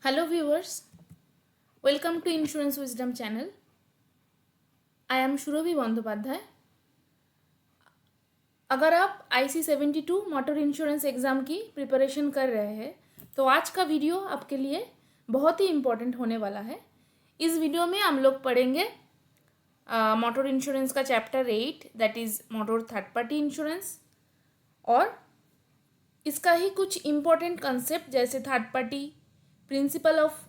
Hello viewers, welcome to Insurance Wisdom channel. I am Shurabhi Bandyopadhyay. अगर आप IC72 motor insurance exam की preparation कर रहे हैं तो आज का वीडियो आपके लिए बहुत ही इम्पोर्टेंट होने वाला है. इस वीडियो में हम लोग पढ़ेंगे मोटर इंश्योरेंस का chapter 8 that is motor third party insurance और इसका ही कुछ इम्पोर्टेंट कंसेप्ट जैसे third party, principle of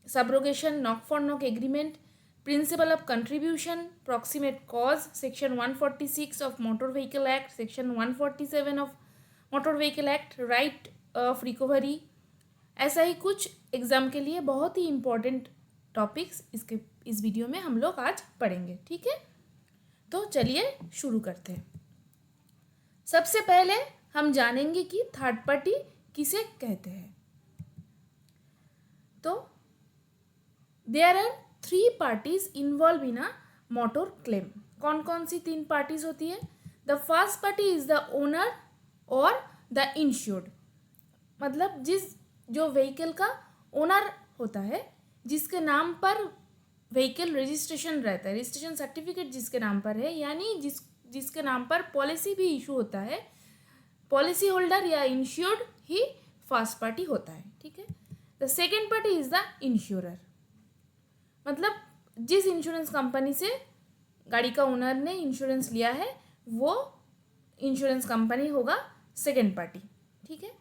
subrogation, knock for knock agreement, principle of contribution, proximate cause, section 146 of Motor Vehicle Act, section 147 of Motor Vehicle Act, right of recovery. ऐसा ही कुछ exam के लिए बहुत ही important topics इस video में हम लोग आज पढ़ेंगे. ठीक है, तो चलिए शुरू करते हैं. सबसे पहले हम जानेंगे कि थर्ड पार्टी किसे कहते हैं. तो there are 3 parties involve in a motor claim. कौन कौन सी 3 पार्टीज होती है? The first party is the owner और द इंश्योर्ड. मतलब जो व्हीकल का ओनर होता है, जिसके नाम पर व्हीकल रजिस्ट्रेशन रहता है, रजिस्ट्रेशन सर्टिफिकेट जिसके नाम पर है, यानी जिसके नाम पर पॉलिसी भी इशू होता है, पॉलिसी होल्डर या इंश्योर्ड ही फर्स्ट पार्टी होता है. ठीक है. The second party is the insurer. मतलब जिस इंश्योरेंस कंपनी से गाड़ी का ओनर ने इंश्योरेंस लिया है वो इंश्योरेंस कंपनी होगा सेकेंड पार्टी. ठीक है.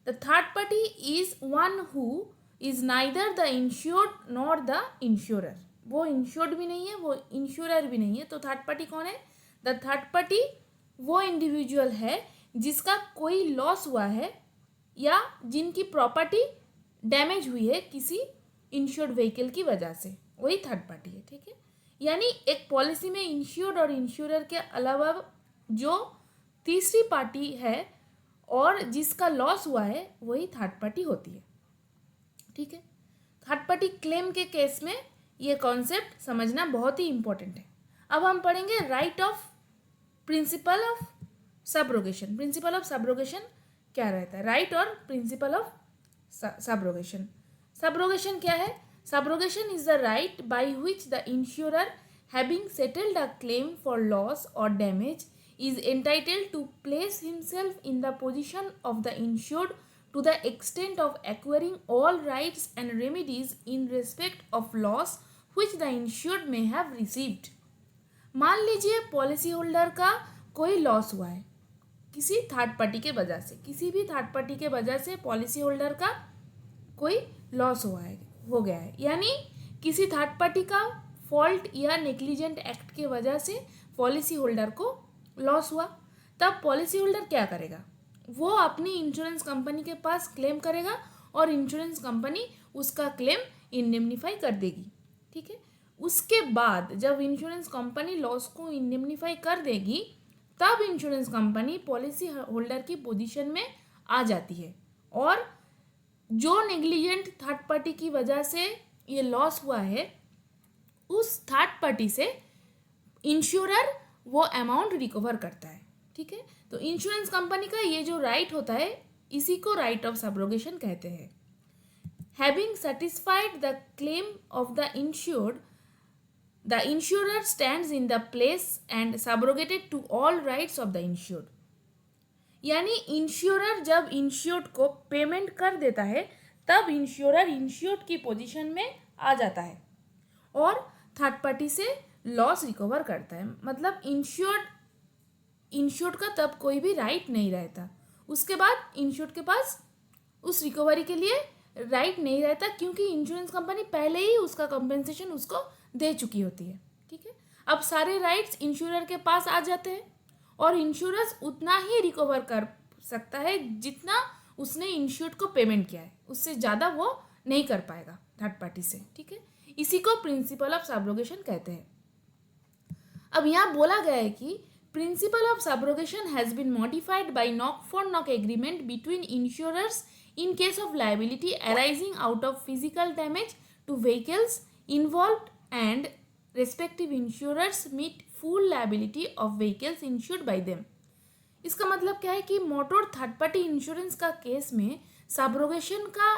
The third party is one who is neither the insured nor the insurer. वो इंश्योर्ड भी नहीं है, वो इंश्योरर भी नहीं है. तो थर्ड पार्टी कौन है? द थर्ड पार्टी वो इंडिविजुअल है जिसका कोई लॉस हुआ है या जिनकी प्रॉपर्टी डैमेज हुई है किसी इंश्योर्ड व्हीकल की वजह से, वही थर्ड पार्टी है. ठीक है. यानी एक पॉलिसी में इंश्योर्ड और इंश्योरर के अलावा जो तीसरी पार्टी है और जिसका लॉस हुआ है वही थर्ड पार्टी होती है. ठीक है. थर्ड पार्टी क्लेम के केस में ये कॉन्सेप्ट समझना बहुत ही इंपॉर्टेंट है. अब हम पढ़ेंगे right of principal of subrogation. Principal of subrogation क्या रहता है? राइट और प्रिंसिपल ऑफ सबरोगेशन. सबरोगेशन क्या है? Subrogation is the right by which the insurer, having settled a claim for loss or damage, is entitled to place himself in the position of the insured to the extent of acquiring all rights and remedies in respect of loss which the insured may have received. मान लीजिए policy holder का कोई loss हुआ है किसी third party के वजह से, किसी भी थर्ड पार्टी के वजह से पॉलिसी होल्डर का कोई लॉस हो गया है, यानी किसी थर्ड पार्टी का फॉल्ट या नेग्लिजेंट एक्ट के वजह से पॉलिसी होल्डर को लॉस हुआ. तब पॉलिसी होल्डर क्या करेगा? वो अपनी इंश्योरेंस कंपनी के पास क्लेम करेगा और इंश्योरेंस कंपनी उसका क्लेम इंडेमनीफाई कर देगी. ठीक है. उसके बाद जब इंश्योरेंस कंपनी लॉस को इंडेमनीफाई कर देगी तब इंश्योरेंस कंपनी पॉलिसी होल्डर की पोजीशन में आ जाती है और जो नेग्लिजेंट थर्ड पार्टी की वजह से ये लॉस हुआ है उस थर्ड पार्टी से इंश्योरर वो अमाउंट रिकवर करता है. ठीक है. तो इंश्योरेंस कंपनी का ये जो राइट होता है इसी को राइट ऑफ सबरोगेशन कहते हैं. Having satisfied the claim of the insured, the insurer stands in the place and subrogated to all rights of the insured. यानी इंश्योरर जब इंश्योर्ड को पेमेंट कर देता है तब इंश्योरर इंश्योर्ड की पोजीशन में आ जाता है और थर्ड पार्टी से लॉस रिकवर करता है. मतलब इंश्योर्ड का तब कोई भी राइट नहीं रहता. उसके बाद इंश्योर्ड के पास उस रिकवरी के लिए राइट नहीं रहता क्योंकि इंश्योरेंस कंपनी पहले ही उसका कंपेंसेशन उसको दे चुकी होती है. ठीक है. अब सारे राइट्स इंश्योरर के पास आ जाते हैं और इंश्योरेंस उतना ही रिकवर कर सकता है जितना उसने इंश्योर्ड को पेमेंट किया है, उससे ज़्यादा वो नहीं कर पाएगा थर्ड पार्टी से. ठीक है. इसी को प्रिंसिपल ऑफ सबरोगेशन कहते हैं. अब यहाँ बोला गया है कि principle of subrogation has been modified by knock for knock agreement between insurers in case of liability arising out of physical damage to vehicles involved and respective insurers meet full liability of vehicles insured by them. इसका मतलब क्या है कि motor third party insurance का case में subrogation का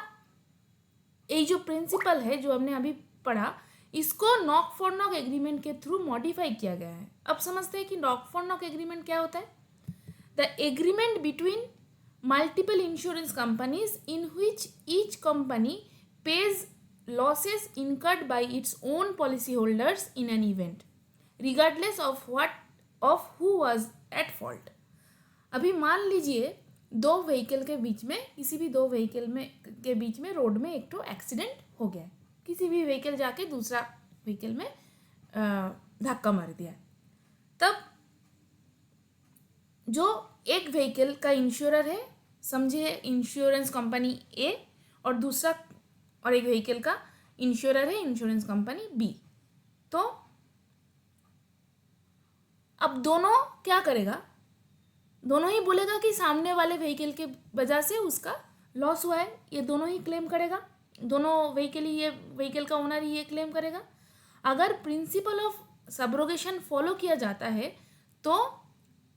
ये जो प्रिंसिपल है जो हमने अभी पढ़ा, इसको नॉक फॉर नॉक एग्रीमेंट के थ्रू मॉडिफाई किया गया है। अब समझते हैं कि नॉक फॉर नॉक एग्रीमेंट क्या होता है। The agreement between multiple insurance companies in which each company pays losses incurred by its own policyholders in an event regardless of who was at fault। अभी मान लीजिए दो व्हीकल के बीच में, किसी भी दो व्हीकल में के बीच में रोड में एक तो एक्सीडेंट हो गया, किसी भी व्हीकल जाके दूसरा व्हीकल में धक्का मार दिया। तब जो एक व्हीकल का इंश्योरर है, समझिए इंश्योरेंस कंपनी ए, और एक व्हीकल का इंश्योरर है इंश्योरेंस कंपनी बी। तो अब दोनों क्या करेगा, दोनों ही बोलेगा कि सामने वाले व्हीकल के वजह से उसका लॉस हुआ है, ये दोनों ही क्लेम करेगा, दोनों व्हीकल का ओनर ही ये क्लेम करेगा। अगर प्रिंसिपल ऑफ सब्रोगेशन फॉलो किया जाता है तो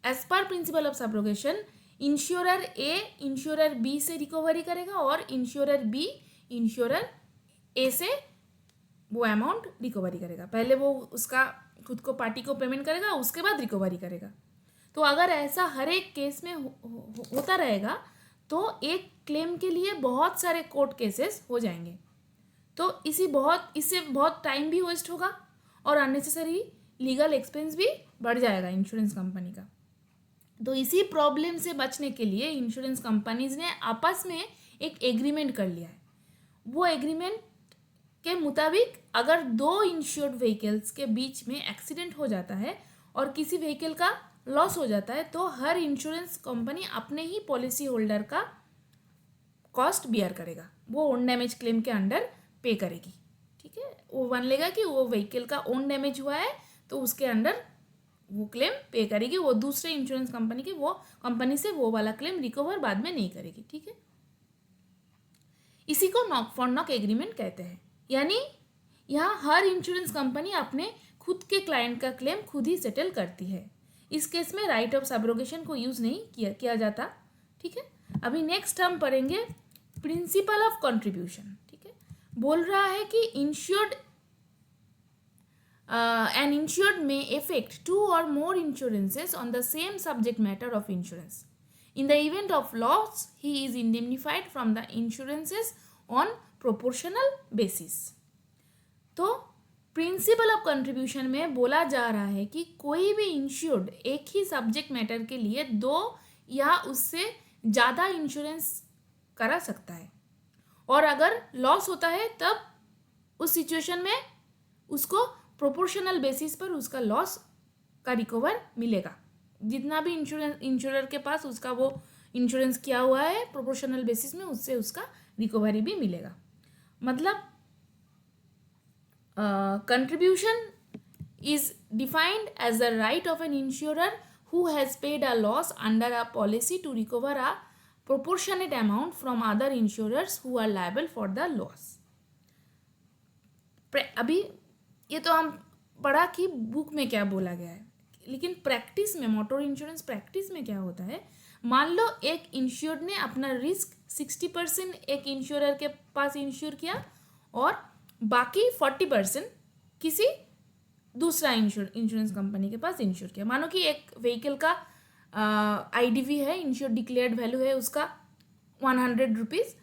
as per principle of subrogation insurer A insurer B से रिकवरी करेगा और इंश्योरर बी इंश्योरर ए से वो अमाउंट रिकवरी करेगा। पहले वो उसका खुद को पार्टी को पेमेंट करेगा, उसके बाद रिकवरी करेगा। तो अगर ऐसा हर एक केस में होता रहेगा तो एक क्लेम के लिए बहुत सारे कोर्ट केसेस हो जाएंगे। तो इससे बहुत टाइम भी वेस्ट होगा और अननेसेसरी लीगल एक्सपेंस भी बढ़ जाएगा इंश्योरेंस कंपनी का। तो इसी प्रॉब्लम से बचने के लिए इंश्योरेंस कंपनीज ने आपस में एक एग्रीमेंट कर लिया है। वो एग्रीमेंट के मुताबिक अगर दो इंश्योर्ड व्हीकल्स के बीच में एक्सीडेंट हो जाता है और किसी व्हीकल का लॉस हो जाता है तो हर इंश्योरेंस कंपनी अपने ही पॉलिसी होल्डर का कॉस्ट बियर करेगा, वो ओन डैमेज क्लेम के अंडर पे करेगी। ठीक है, वो मान लेगा कि वो व्हीकल का ओन डैमेज हुआ है तो उसके अंडर वो क्लेम पे करेगी, वो दूसरे इंश्योरेंस कंपनी के वो कंपनी से वो वाला क्लेम रिकवर बाद में नहीं करेगी। ठीक है, इसी को नॉक फॉर नॉक एग्रीमेंट कहते हैं। यानी यहाँ हर इंश्योरेंस कंपनी अपने खुद के क्लाइंट का क्लेम खुद ही सेटल करती है। इस केस में राइट ऑफ सब्रोगेशन को यूज़ नहीं किया जाता। ठीक है, अभी नेक्स्ट हम पढ़ेंगे प्रिंसिपल ऑफ कंट्रीब्यूशन। ठीक है, बोल रहा है कि an insured may effect two or more insurances on the same subject matter of insurance. In the event of loss, he is indemnified from the insurances on proportional basis. तो principle of contribution में बोला जा रहा है कि कोई भी insured एक ही सब्जेक्ट मैटर के लिए दो या उससे ज़्यादा इंश्योरेंस करा सकता है, और अगर लॉस होता है तब उस सिचुएशन में उसको प्रोपोर्शनल बेसिस पर उसका लॉस का रिकवर मिलेगा। जितना भी इंश्योरर के पास उसका वो इंश्योरेंस किया हुआ है प्रोपोर्शनल बेसिस में, उससे उसका रिकवरी भी मिलेगा। मतलब contribution is defined as the right of an insurer who has paid a loss under a policy to recover a proportionate amount from other insurers who are liable for the loss. अभी ये तो हम पढ़ा कि book में क्या बोला गया है, लेकिन प्रैक्टिस में, मोटर इंश्योरेंस प्रैक्टिस में क्या होता है, मान लो एक इंश्योर्ड ने अपना रिस्क 60% एक इंश्योरर के पास इंश्योर किया और बाकी 40% किसी दूसरा इंश्योरेंस कंपनी के पास इंश्योर किया। मानो कि एक व्हीकल का आईडीवी है, इंश्योर डिक्लेयर्ड वैल्यू है उसका 100 रुपीज़,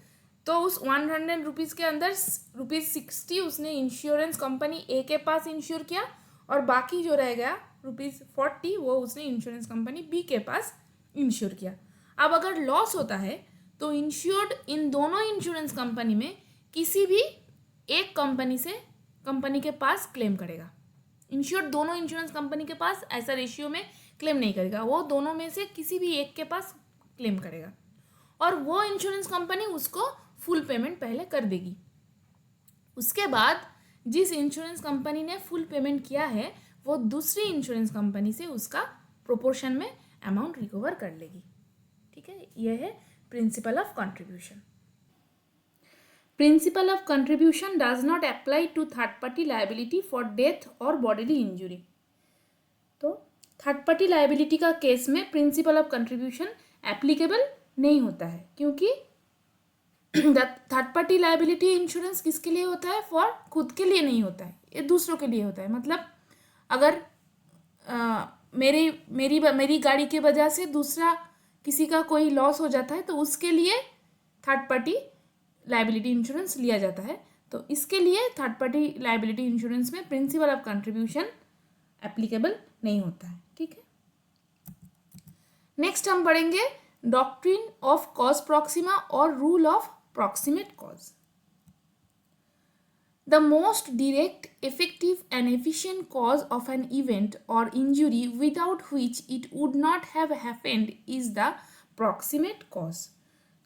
तो उस 100 रुपीज़ के अंदर ₹60 उसने इंश्योरेंस कंपनी ए के पास इंश्योर किया और बाकी जो रह गया ₹40 वो उसने इंश्योरेंस कंपनी बी के पास इंश्योर किया। अब अगर लॉस होता है तो इंश्योर्ड इन दोनों इंश्योरेंस कंपनी में किसी भी एक कंपनी के पास क्लेम करेगा। इंश्योर्ड दोनों इंश्योरेंस कंपनी के पास ऐसा रेशियो में क्लेम नहीं करेगा, वो दोनों में से किसी भी एक के पास क्लेम करेगा और वो इंश्योरेंस कंपनी उसको फुल पेमेंट पहले कर देगी। उसके बाद जिस इंश्योरेंस कंपनी ने फुल पेमेंट किया है वो दूसरी इंश्योरेंस कंपनी से उसका प्रोपोर्शन में अमाउंट रिकवर कर लेगी। ठीक है, यह है principle of contribution. Principle of contribution does not apply to third party liability for death or bodily injury. तो थर्ड पार्टी लाइबिलिटी का केस में प्रिंसिपल ऑफ कंट्रीब्यूशन एप्लीकेबल नहीं होता है, क्योंकि the third party liability insurance किसके लिए होता है? फॉर खुद के लिए नहीं होता है, ये दूसरों के लिए होता है। मतलब अगर मेरी गाड़ी के वजह से दूसरा किसी का कोई लॉस हो जाता है तो उसके लिए थर्ड पार्टी लाइबिलिटी इंश्योरेंस लिया जाता है। तो इसके लिए थर्ड पार्टी लाइबिलिटी इंश्योरेंस में प्रिंसिपल ऑफ कंट्रीब्यूशन एप्लीकेबल नहीं होता है। ठीक है, नेक्स्ट हम पढ़ेंगे डॉक्ट्रिन ऑफ कॉज प्रॉक्सिमा और rule of proximate cause. The most direct, effective and efficient cause of an event or injury without which it would not have happened is the proximate cause।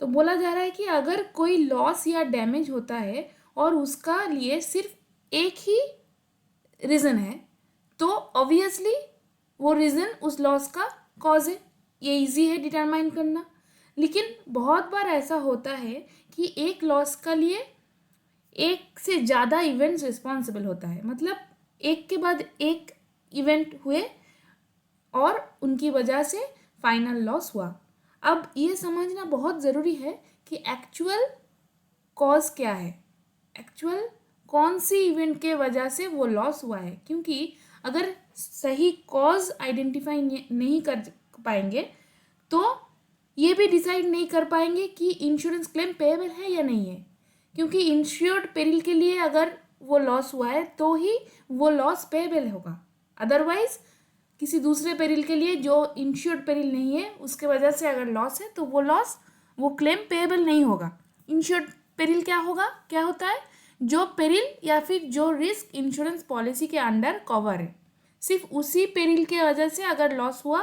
तो बोला जा रहा है कि अगर कोई loss या डैमेज होता है और उसका लिए सिर्फ एक ही रीज़न है तो ऑब्वियसली वो रीज़न उस लॉस का कॉज है। ये इजी है डिटरमाइन करना। लेकिन बहुत बार ऐसा होता है कि एक लॉस का लिए एक से ज़्यादा इवेंट्स रिस्पॉन्सिबल होता है। मतलब एक के बाद एक इवेंट हुए और उनकी वजह से फाइनल लॉस हुआ। अब ये समझना बहुत ज़रूरी है कि एक्चुअल कॉज क्या है, एक्चुअल कौन सी इवेंट के वजह से वो लॉस हुआ है। क्योंकि अगर सही कॉज आइडेंटिफाई नहीं कर पाएंगे तो ये भी डिसाइड नहीं कर पाएंगे कि इंश्योरेंस क्लेम पेएबल है या नहीं है। क्योंकि इंश्योर्ड पेरिल के लिए अगर वो लॉस हुआ है तो ही वो लॉस पेएबल होगा, अदरवाइज किसी दूसरे पेरिल के लिए जो इंश्योर्ड पेरिल नहीं है उसके वजह से अगर लॉस है तो वो क्लेम पेएबल नहीं होगा। इंश्योर्ड पेरिल क्या होता है? जो पेरिल या फिर जो रिस्क इंश्योरेंस पॉलिसी के अंडर कवर है, सिर्फ उसी पेरिल के वजह से अगर लॉस हुआ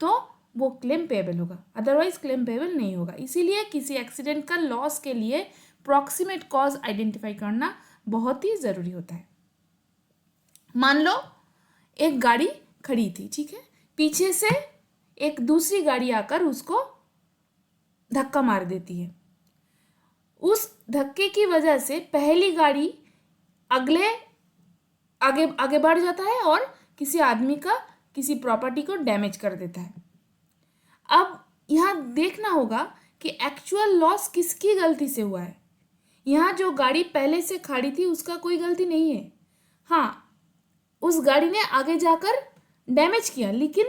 तो वो क्लेम पेएबल होगा, अदरवाइज क्लेम पेएबल नहीं होगा। इसीलिए किसी एक्सीडेंट का लॉस के लिए प्रॉक्सिमेट कॉज आइडेंटिफाई करना बहुत ही ज़रूरी होता है। मान लो एक गाड़ी खड़ी थी, ठीक है, पीछे से एक दूसरी गाड़ी आकर उसको धक्का मार देती है। उस धक्के की वजह से पहली गाड़ी आगे आगे बढ़ जाता है और किसी आदमी का किसी प्रॉपर्टी को डैमेज कर देता है। अब यहाँ देखना होगा कि एक्चुअल लॉस किसकी गलती से हुआ है। यहाँ जो गाड़ी पहले से खड़ी थी उसका कोई गलती नहीं है। हाँ, उस गाड़ी ने आगे जाकर डैमेज किया लेकिन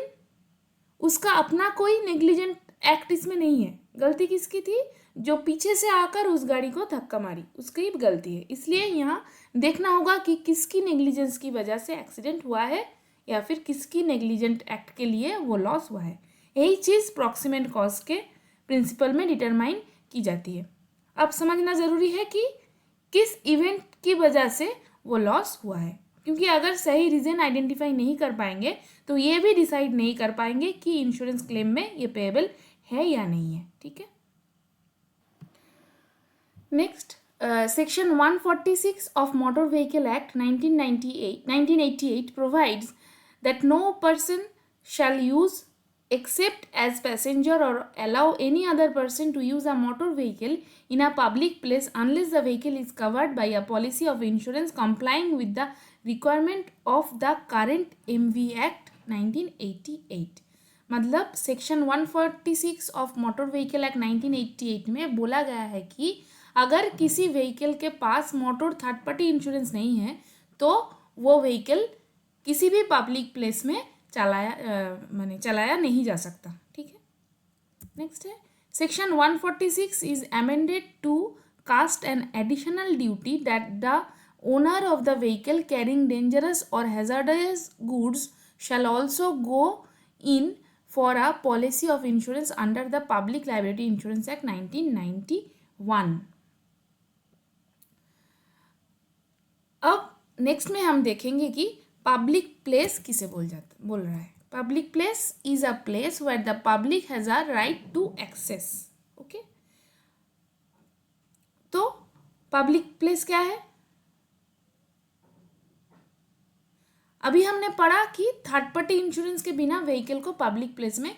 उसका अपना कोई नेग्लिजेंट एक्ट इसमें नहीं है। गलती किसकी थी? जो पीछे से आकर उस गाड़ी को धक्का मारी उसकी गलती है। इसलिए यहाँ देखना होगा कि किसकी नेग्लिजेंस की वजह से एक्सीडेंट हुआ है या फिर किसकी नेग्लिजेंट एक्ट के लिए वो लॉस हुआ है। यही चीज़ प्रॉक्सिमेट कॉज के प्रिंसिपल में डिटरमाइन की जाती है। अब समझना ज़रूरी है कि किस इवेंट की वजह से वो लॉस हुआ है, क्योंकि अगर सही रीज़न आइडेंटिफाई नहीं कर पाएंगे तो ये भी डिसाइड नहीं कर पाएंगे कि इंश्योरेंस क्लेम में ये पेएबल है या नहीं है। ठीक है, next section 146 of motor vehicle act 1988 provides that no person shall use except as passenger or allow any other person to use a motor vehicle in a public place unless the vehicle is covered by a policy of insurance complying with the requirement of the current MV Act 1988। मतलब section 146 of motor vehicle act 1988 में बोला गया है कि अगर किसी vehicle के पास motor third party insurance नहीं है तो वो व्हीकल किसी भी पब्लिक प्लेस में चलाया नहीं जा सकता। ठीक है, नेक्स्ट है section 146 is amended to cast an additional duty that the owner of the vehicle carrying dangerous or hazardous goods shall also go in for a policy of insurance under the public liability insurance act 1991। अब next में हम देखेंगे कि public place किसे बोल रहा है। Public place is a place where the public has a right to access. Okay, तो पब्लिक प्लेस क्या है? अभी हमने पढ़ा कि थर्ड पार्टी इंश्योरेंस के बिना व्हीकल को पब्लिक प्लेस में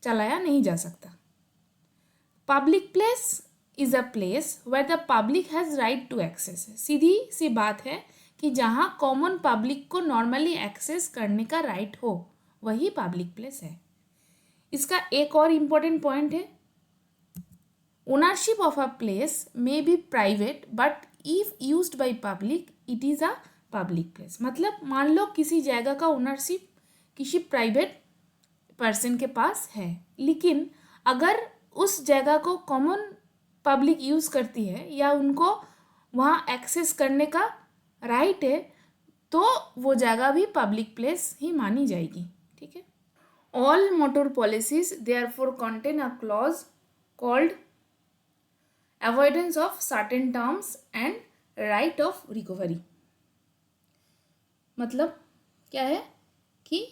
चलाया नहीं जा सकता। Public place is a place where the public has right to access. सीधी सी बात है कि जहाँ कॉमन पब्लिक को नॉर्मली एक्सेस करने का राइट हो वही पब्लिक प्लेस है। इसका एक और इम्पोर्टेंट पॉइंट है, ownership of a place may be private but if used by public it is a public place. मतलब मान लो किसी जगह का ओनरशिप किसी प्राइवेट पर्सन के पास है, लेकिन अगर उस जगह को कॉमन पब्लिक यूज़ करती है या उनको वहाँ एक्सेस करने का राइट है, तो वो जगह भी पब्लिक प्लेस ही मानी जाएगी। ठीक है। All motor policies therefore contain a clause called avoidance of certain terms and right of recovery. मतलब क्या है कि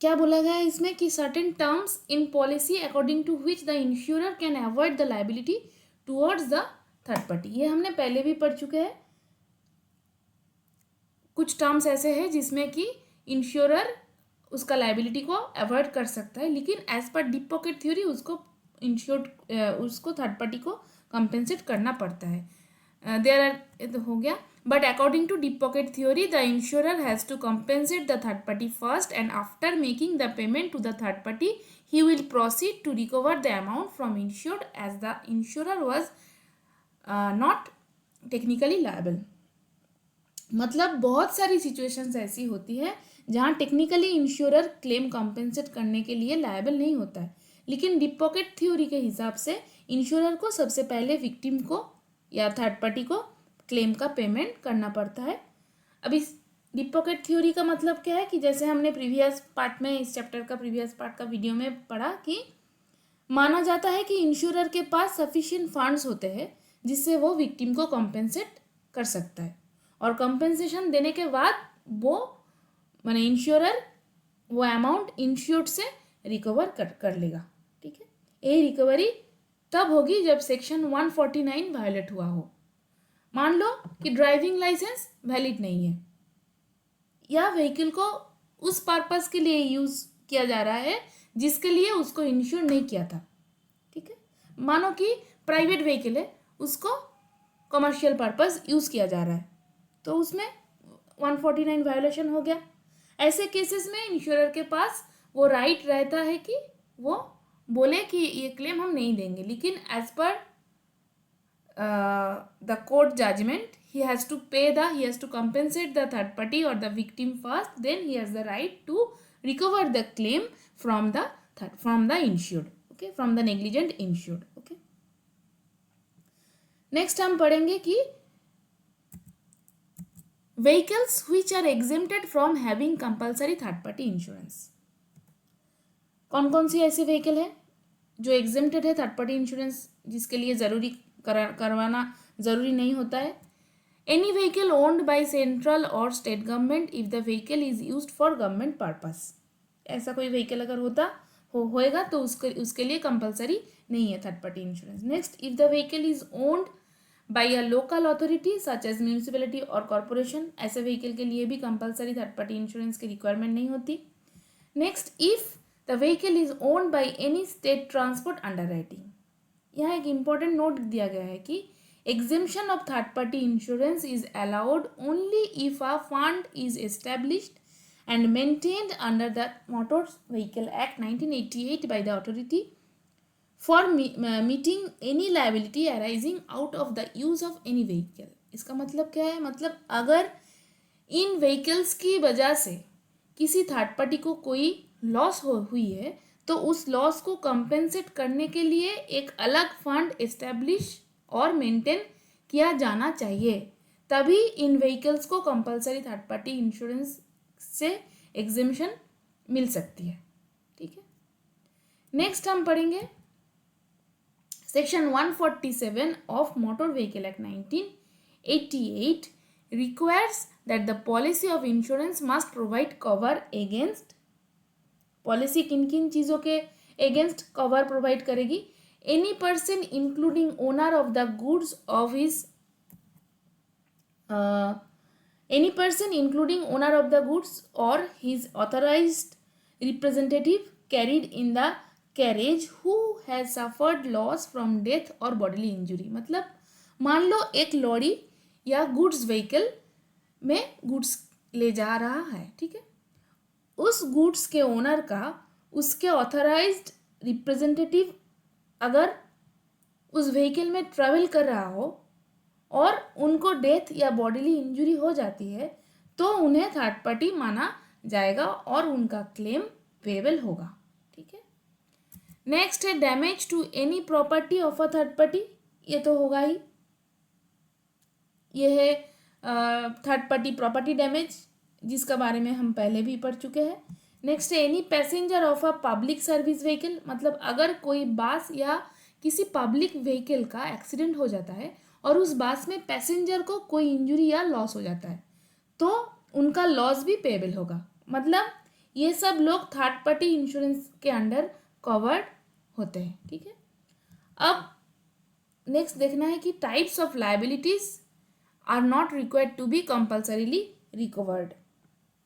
क्या बोला गया है इसमें कि certain terms in policy according to which the insurer can avoid the liability towards the third party. ये हमने पहले भी पढ़ चुके हैं। कुछ टर्म्स ऐसे हैं जिसमें कि इंश्योरर उसका लाइबिलिटी को अवॉइड कर सकता है, लेकिन एज पर डीप पॉकेट थ्योरी उसको उसको थर्ड पार्टी को कंपेंसेट करना पड़ता है। देयर आर हो गया। But according to deep pocket theory the insurer has to compensate the third party first and after making the payment to the third party he will proceed to recover the amount from insured as the insurer was not technically liable. मतलब बहुत सारी situations ऐसी होती है जहाँ technically insurer claim compensate करने के लिए लायबल नहीं होता है, लेकिन डीप पॉकेट थ्योरी के हिसाब से इंश्योरर को सबसे पहले विक्टिम को या थर्ड पार्टी को क्लेम का पेमेंट करना पड़ता है। अब इस डीप पॉकेट थ्योरी का मतलब क्या है कि जैसे हमने प्रीवियस पार्ट में, इस चैप्टर का प्रीवियस पार्ट का वीडियो में पढ़ा कि माना जाता है कि इंश्योरर के पास सफिशिएंट फंड्स होते हैं जिससे वो विक्टिम को कॉम्पेंसेट कर सकता है, और कंपेंसेशन देने के बाद वो माने इंश्योरर वो अमाउंट इंश्योर्ड से रिकवर कर लेगा। ठीक है। ये रिकवरी तब होगी जब सेक्शन 149 वायलेट हुआ हो। मान लो कि ड्राइविंग लाइसेंस वैलिड नहीं है या व्हीकल को उस पर्पस के लिए यूज़ किया जा रहा है जिसके लिए उसको इंश्योर नहीं किया था। ठीक है। मानो कि प्राइवेट व्हीकल है, उसको कमर्शियल पर्पस यूज़ किया जा रहा है, तो उसमें 149 वायोलेशन हो गया। ऐसे केसेस में इंश्योरर के पास वो राइट रहता है कि वो बोले कि ये क्लेम हम नहीं देंगे, लेकिन as per the court judgment he has to compensate the third party or the victim first, then he has the right to recover the claim from the insured, okay, from the negligent insured, okay. Next हम पढ़ेंगे कि vehicles which are exempted from having compulsory third party insurance। कौन कौन सी ऐसी vehicle है जो exempted है third party insurance, जिसके लिए ज़रूरी करवाना ज़रूरी नहीं होता है। Any vehicle owned by central or state government if the vehicle is used for government purpose. ऐसा कोई व्हीकल अगर होएगा तो उसके लिए कंपलसरी नहीं है third party insurance. Next, if the vehicle is owned by a local authority such as municipality और कॉर्पोरेशन, ऐसे व्हीकल के लिए भी कंपलसरी थर्ड पार्टी इंश्योरेंस की रिक्वायरमेंट नहीं होती। Next, if the vehicle is owned by any state transport underwriting, यहाँ एक इंपॉर्टेंट नोट दिया गया है कि exemption of third party insurance is allowed only if a fund is established and maintained under the Motor Vehicle Act 1988 by the authority for meeting any liability arising out of the use of any vehicle। इसका मतलब क्या है? मतलब अगर इन vehicles की वजह से किसी थर्ड पार्टी को कोई लॉस हुई है तो उस लॉस को कंपेंसेट करने के लिए एक अलग फंड एस्टेब्लिश और मेंटेन किया जाना चाहिए, तभी इन व्हीकल्स को कंपलसरी थर्ड पार्टी इंश्योरेंस से एग्जेम्पशन मिल सकती है। ठीक है। नेक्स्ट हम पढ़ेंगे section 147 of motor vehicle act 1988 requires that the policy of insurance must provide cover against, policy किन किन चीज़ों के अगेंस्ट कवर प्रोवाइड करेगी? Any person including owner of the goods of his any person including owner of the goods or his authorised representative carried in the carriage who has suffered loss from death or bodily injury. मतलब मान लो एक lorry या goods vehicle में goods ले जा रहा है, ठीक है, उस गुड्स के ओनर का उसके ऑथराइज्ड रिप्रेजेंटेटिव अगर उस व्हीकल में ट्रेवल कर रहा हो और उनको डेथ या बॉडीली इंजरी हो जाती है तो उन्हें थर्ड पार्टी माना जाएगा और उनका क्लेम पेबल होगा। ठीक है। नेक्स्ट है damage to any property of a third party, ये तो होगा ही। ये है थर्ड पार्टी प्रॉपर्टी डैमेज, जिसका बारे में हम पहले भी पढ़ चुके हैं। नेक्स्ट है any passenger of a public service vehicle, मतलब अगर कोई बस या किसी पब्लिक व्हीकल का एक्सीडेंट हो जाता है और उस बस में पैसेंजर को कोई इंजरी या लॉस हो जाता है तो उनका लॉस भी पेबल होगा। मतलब ये सब लोग थर्ड पार्टी इंश्योरेंस के अंडर कवर्ड होते हैं। ठीक है। अब नेक्स्ट देखना है कि types of liabilities are not required to be compulsorily recovered,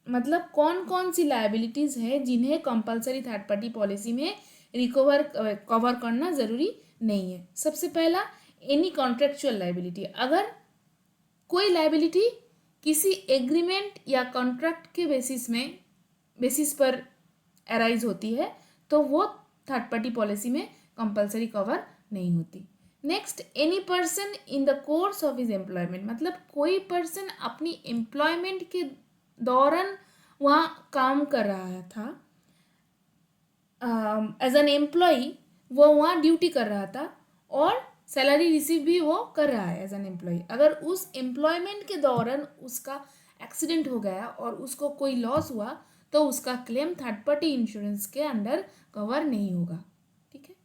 मतलब कौन कौन सी लायबिलिटीज है जिन्हें कंपल्सरी थर्ड पार्टी पॉलिसी में कवर करना जरूरी नहीं है। सबसे पहला एनी कॉन्ट्रेक्चुअल लायबिलिटी, अगर कोई लायबिलिटी किसी एग्रीमेंट या कॉन्ट्रैक्ट के बेसिस पर अराइज होती है तो वो थर्ड पार्टी पॉलिसी में कंपल्सरी कवर नहीं होती। Next any person in the course of his employment, मतलब कोई पर्सन अपनी एम्प्लॉयमेंट के दौरान वहाँ काम कर रहा था एज एन एम्प्लॉई, वो वहाँ ड्यूटी कर रहा था और सैलरी रिसीव भी वो कर रहा है एज एन एम्प्लॉई। अगर उस एम्प्लॉयमेंट के दौरान उसका एक्सीडेंट हो गया और उसको कोई लॉस हुआ तो उसका क्लेम थर्ड पार्टी इंश्योरेंस के अंडर कवर नहीं होगा। ठीक है।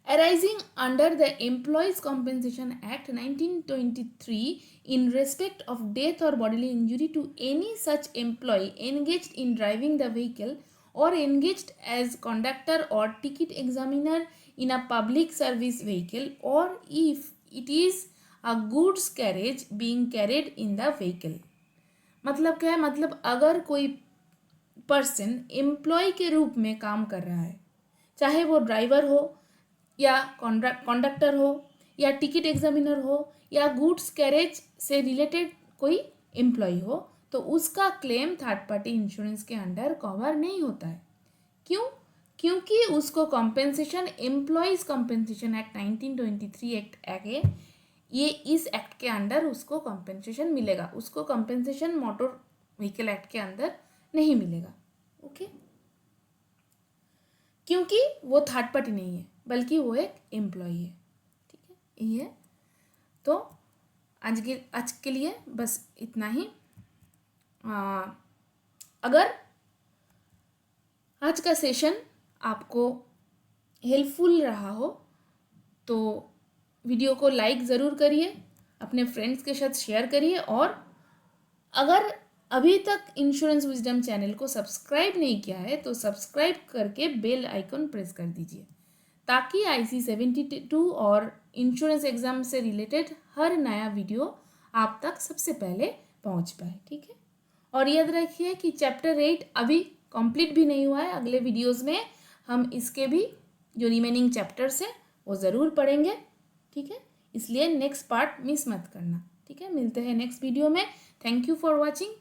arising under the Employees Compensation Act 1923 in respect of death or bodily injury to any such employee engaged in driving the vehicle or engaged as conductor or ticket examiner in a public service vehicle, or if it is a goods carriage being carried in the vehicle। मतलब क्या है, मतलब अगर कोई person employ के रूप में काम कर रहा है, चाहे वो ड्राइवर हो या कंडक्टर हो या टिकट एग्जामिनर हो या गुड्स कैरेज से रिलेटेड कोई एम्प्लॉय हो, तो उसका क्लेम थर्ड पार्टी इंश्योरेंस के अंडर कवर नहीं होता है। क्यों? क्योंकि उसको compensation employees compensation act 1923 act है, ये इस एक्ट के अंडर उसको कॉम्पेंसेशन मिलेगा, उसको कॉम्पेंसेशन मोटर व्हीकल एक्ट के अंदर नहीं मिलेगा। ओके, क्योंकि वो थर्ड पार्टी नहीं है बल्कि वो एक एम्प्लॉय है। ठीक है, ये है। तो आज के लिए बस इतना ही। अगर आज का सेशन आपको हेल्पफुल रहा हो तो वीडियो को लाइक ज़रूर करिए, अपने फ्रेंड्स के साथ शेयर करिए, और अगर अभी तक इंश्योरेंस विजडम चैनल को सब्सक्राइब नहीं किया है तो सब्सक्राइब करके बेल आइकन प्रेस कर दीजिए ताकि IC-72 और इंश्योरेंस एग्ज़ाम से रिलेटेड हर नया वीडियो आप तक सबसे पहले पहुंच पाए। ठीक है, और याद रखिए कि चैप्टर 8 अभी कंप्लीट भी नहीं हुआ है, अगले वीडियोस में हम इसके भी जो रिमेनिंग चैप्टर्स हैं वो ज़रूर पढ़ेंगे। ठीक है, इसलिए नेक्स्ट पार्ट मिस मत करना। ठीक है, मिलते हैं नेक्स्ट वीडियो में। Thank you for watching.